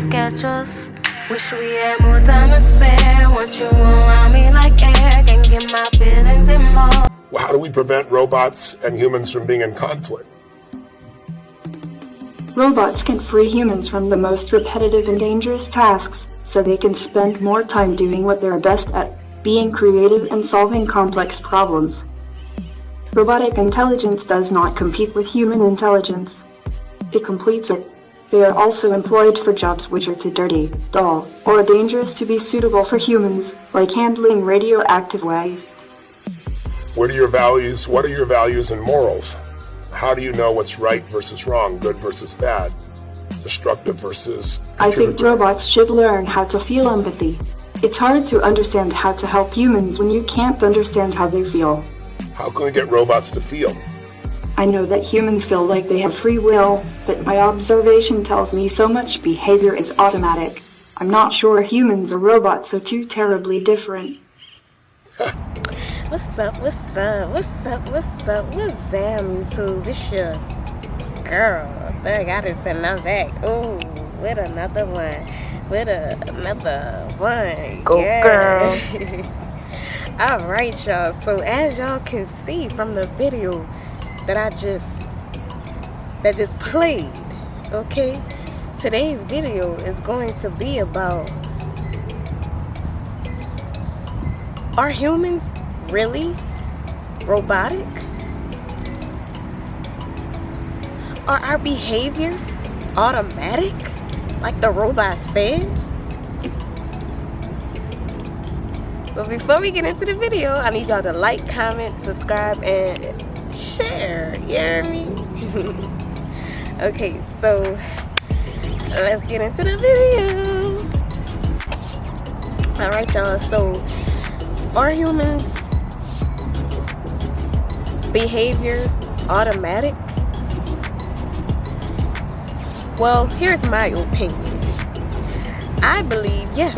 sketch us. Wish we had more time to spare. Want you around me like air. Can get my feelings involved. Well, how do we prevent robots and humans from being in conflict? Robots can free humans from the most repetitive and dangerous tasks so they can spend more time doing what they're best at, being creative and solving complex problems. Robotic intelligence does not compete with human intelligence. It completes it. They are also employed for jobs which are too dirty, dull, or dangerous to be suitable for humans, like handling radioactive waste. What are your values and morals? How do you know what's right versus wrong, good versus bad, destructive versus I think contributory? robots should learn how to feel empathy. It's hard to understand how to help humans when you can't understand how they feel. How can we get robots to feel? I know that humans feel like they have free will, but my observation tells me so much behavior is automatic. I'm not sure humans or robots are too terribly different. What's up, what's Zam, YouTube? It's your girl, Thug Goddess, and I'm back. Ooh, with another one. Go, yeah. girl. Alright, y'all. So as y'all can see from the video that just played, okay? Today's video is going to be about, are humans really robotic? Are our behaviors automatic, like the robot said? But before we get into the video, I need y'all to like, comment, subscribe, and share. You hear me? Okay, so let's get into the video. Alright, y'all. So, are humans' behavior automatic? Well, here's my opinion. I believe yes,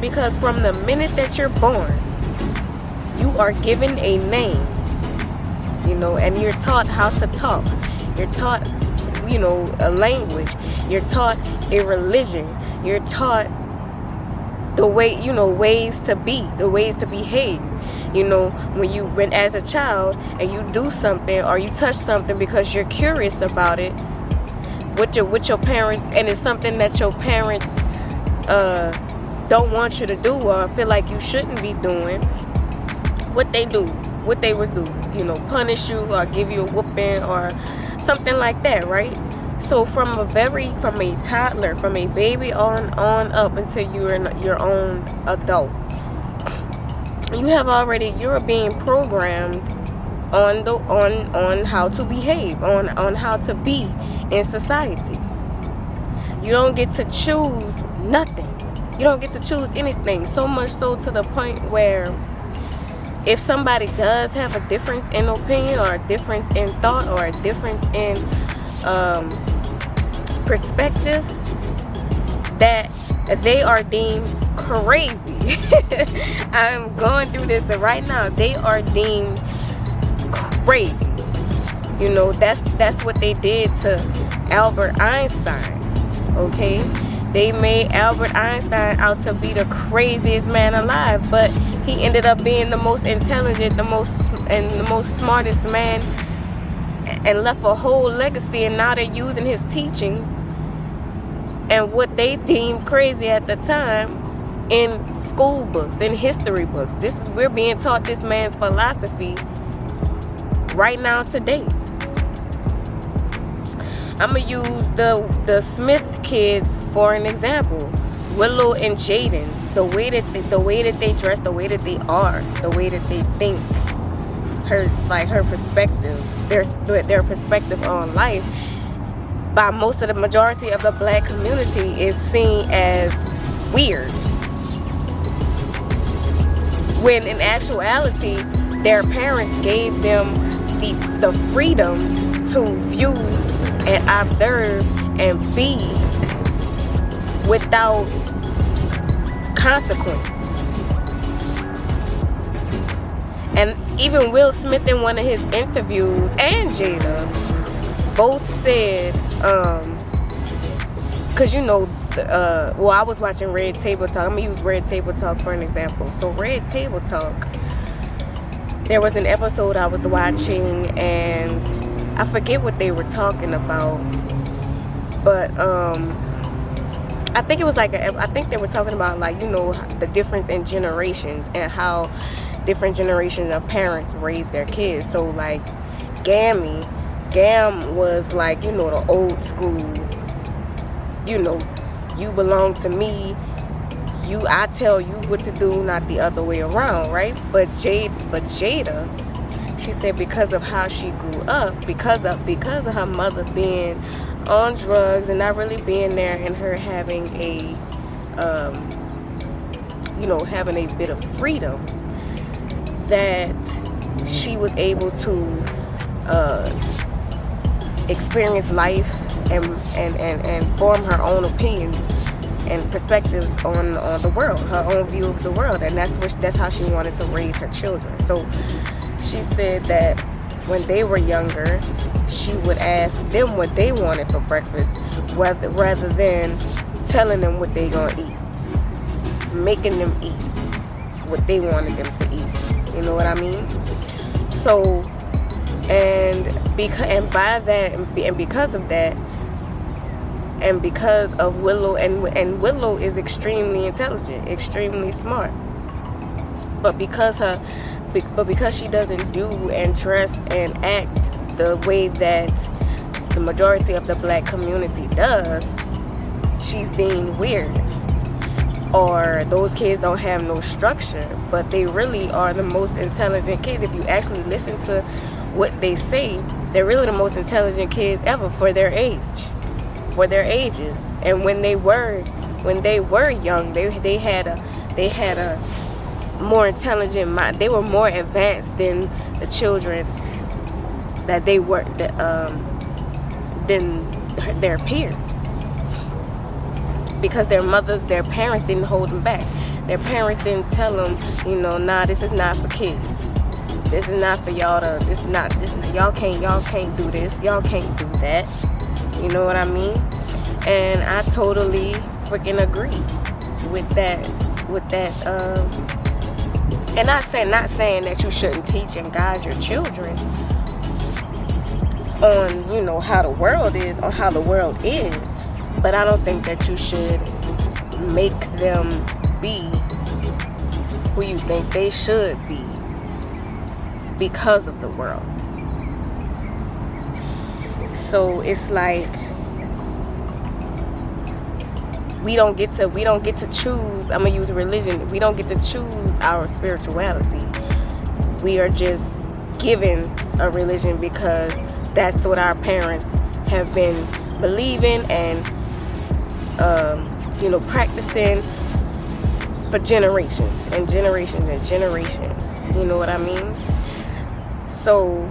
because from the minute that you're born, you are given a name, and you're taught how to talk. You're taught, a language. You're taught a religion. You're taught the way, ways to be, the ways to behave. When as a child and you do something or you touch something because you're curious about it with your parents, and it's something that your parents don't want you to do or feel like you shouldn't be doing, what they would do, punish you or give you a whooping or something like that, right? So from a toddler, from a baby on up until you're your own adult, you're being programmed on how to behave, on how to be in society. You don't get to choose nothing. You don't get to choose anything. So much so to the point where if somebody does have a difference in opinion or a difference in thought or a difference in perspective, that they are deemed crazy. I'm going through this right now. They are deemed crazy. That's what they did to Albert Einstein. Okay, they made Albert Einstein out to be the craziest man alive, but he ended up being the most intelligent, the most smartest man, and left a whole legacy. And now they're using his teachings and what they deemed crazy at the time in school books, in history books. We're being taught this man's philosophy right now today. I'm gonna use the Smith kids for an example. Willow and Jaden, the way that they dress, the way that they are, the way that they think, her perspective, their perspective on life, by the majority of the black community is seen as weird. When in actuality, their parents gave them the freedom to view and observe and be without consequence. And even Will Smith in one of his interviews and Jada both said, because well, I was watching Red Table Talk. I'm gonna use Red Table Talk for an example. So Red Table Talk, there was an episode I was watching, and I forget what they were talking about, but I think it was like I think they were talking about, like, you know, the difference in generations and how different generations of parents raise their kids. So like Gam was like, you know, the old school, you know, you belong to me, I tell you what to do, not the other way around, right? But Jada, she said because of how she grew up, because of her mother being on drugs and not really being there, and her having a you know, having a bit of freedom, that she was able to experience life and form her own opinions and perspectives on the world, her own view of the world, and that's how she wanted to raise her children. So she said that when they were younger, she would ask them what they wanted for breakfast, rather than telling them what they gonna eat, making them eat what they wanted them to eat. You know what I mean? So, and because of that, and because of Willow, and Willow is extremely intelligent, extremely smart, but because she doesn't do and dress and act the way that the majority of the black community does, she's deemed weird, or those kids don't have no structure. But they really are the most intelligent kids. If you actually listen to what they say, they're really the most intelligent kids ever for their age, for their ages. And when they were young, they had a more intelligent mind. They were more advanced than the children that they were than their peers, because their parents didn't hold them back. Their parents didn't tell them, you know, nah, this is not for kids. This is not for y'all to. Y'all can't do this. Y'all can't do that. You know what I mean? And I totally freaking agree with that. And not saying that you shouldn't teach and guide your children on, you know, how the world is, on how the world is. But I don't think that you should make them be who you think they should be because of the world. So it's like we don't get to choose. I'm gonna use religion. We don't get to choose our spirituality. We are just given a religion because that's what our parents have been believing and you know, practicing for generations and generations and generations. You know what I mean? So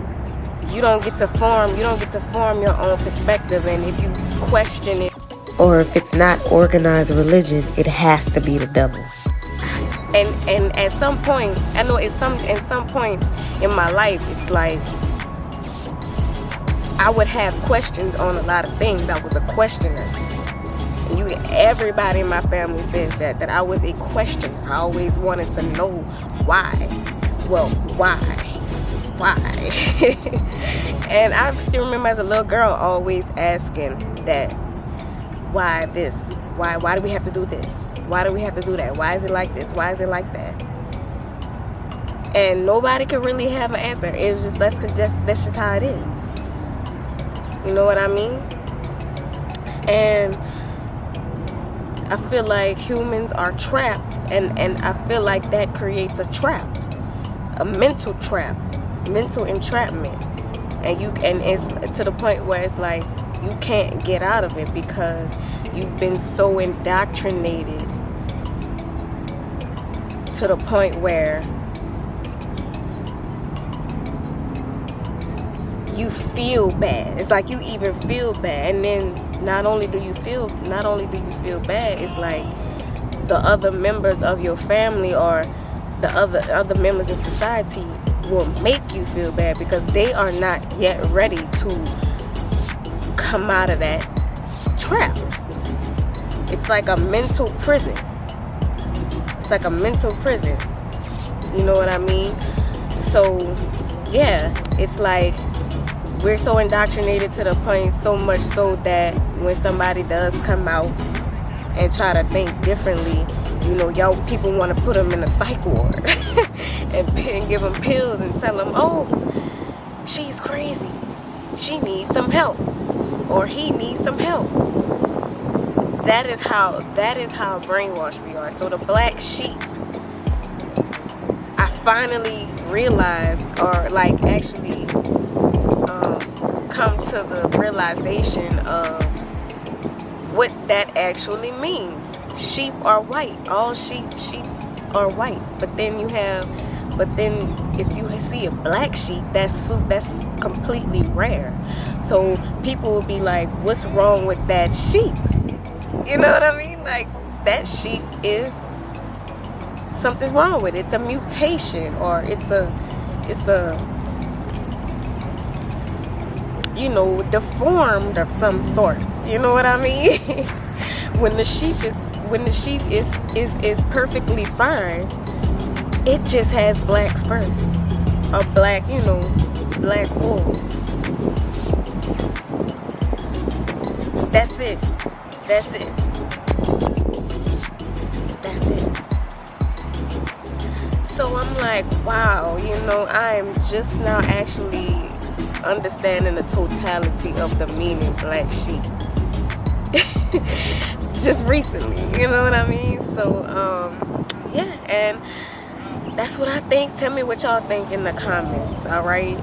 you don't get to form your own perspective, and if you question it, or if it's not organized religion, it has to be the devil. And at some point, I know at some point in my life, it's like I would have questions on a lot of things. I was a questioner. Everybody in my family says that I was a questioner. I always wanted to know why. Well, why? And I still remember as a little girl always asking that, why this? Why do we have to do this? Why do we have to do that? Why is it like this? Why is it like that? And nobody could really have an answer. It was just that's just how it is. You know what I mean? And I feel like humans are trapped, and I feel like that creates a trap, a mental trap, mental entrapment, and it's to the point where it's like you can't get out of it because you've been so indoctrinated to the point where you feel bad. It's like you even feel bad, and then not only do you feel bad, it's like the other members of your family or the other members in society will make you feel bad because they are not yet ready to come out of that trap. It's like a mental prison. It's like a mental prison. You know what I mean? So, yeah, it's like we're so indoctrinated to the point, so much so that when somebody does come out and try to think differently, you know, y'all people want to put them in a psych ward and give them pills and tell them, oh, she's crazy. She needs some help. Or he needs some help. That is how brainwashed we are. So the black sheep, I finally realized, or like actually come to the realization of what that actually means. Sheep are white. All sheep are white. But then if you see a black sheep, that's completely rare. So people will be like, what's wrong with that sheep? You know what I mean? Like, that sheep is, something's wrong with it. It's a mutation, or it's a you know, deformed of some sort. You know what I mean? When the sheep is perfectly fine, it just has black fur, a black, you know, black wool. That's it. That's it. That's it. So I'm like, wow, you know, I'm just now actually understanding the totality of the meaning black sheep. Just recently, you know what I mean? So, yeah, and that's what I think. Tell me what y'all think in the comments, alright?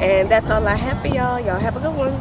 And that's all I have for y'all. Y'all have a good one.